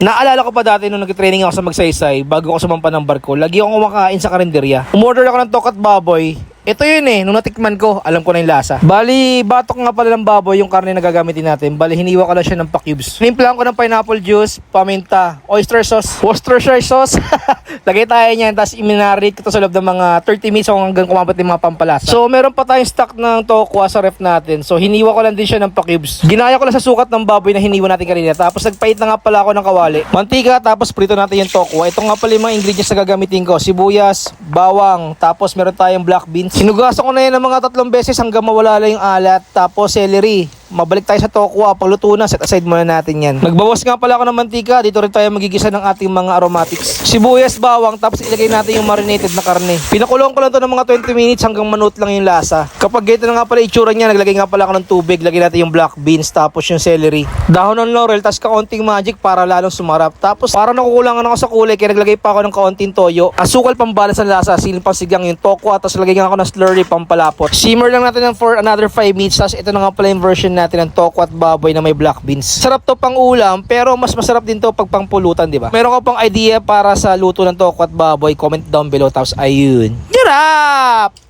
Naalala ko pa dati nung nag-training ako sa Magsaysay, bago ako sumampa ng barko, lagi akong kumakain sa karinderya. Umorder ako ng tokat baboy. Ito yun nung natikman ko, alam ko na yung lasa. Bali, batok nga pala ng baboy yung karne na gagamitin natin. Bali, hiniwa ko lang siya ng pa-cubes. Nimplahan ko ng pineapple juice, paminta, oyster sauce, Worcestershire sauce. Lagay tayo niyan, tapos i-marinate ko to sa loob ng mga 30 minutes hanggang kumabot yung mga pampalasa. So, meron pa tayong stock ng tokwa sa ref natin. So, hiniwa ko lang din siya ng pa-cubes. Ginaya ko lang sa sukat ng baboy na hiniwa natin kanina. Tapos, nagpait na nga pala ako ng kawali. Mantika, tapos prito natin yung tokwa. Ito nga pala yung mga ingredients na gagamitin ko. Sibuyas, bawang, tapos meron tayong black beans. Sinugasan ko na yan ng mga 3 beses hanggang mawala lang yung alat. Tapos celery. Mabalik tayo sa tokwa. Pagluto na, set aside muna natin yan. Nagbawas nga pala ako ng mantika. Dito rin tayo magigisa ng ating mga aromatics. Sibuyas, bawang, tapos ilagay natin yung marinated na karne. Pinakulong ko lang to ng mga 20 minutes hanggang manut lang yung lasa. Kapag ganito na nga pala itsura niya, naglagay nga pala ako ng tubig. Lagay natin yung black beans, tapos yung celery. Dahon ng laurel, tapos kaunting magic para lalong sumarap. Tapos parang nakukulangan ako sa kulay, kaya naglagay pa ako ng kaunting toyo. Asukal pambalas ng lasa, siling pangsigang yung tokwa, tapos lagay nga ako ng slurry pampalapot. Simmer lang natin for another 5 minutes. Tapos ito na nga pala yung version natin ng tokwa at baboy na may black beans. Sarap to pang ulam, pero mas masarap din to pag pangpulutan, di ba? Meron ka pang idea para sa luto ng tokwa at baboy? Comment down below. Tapos ayun. Sarap!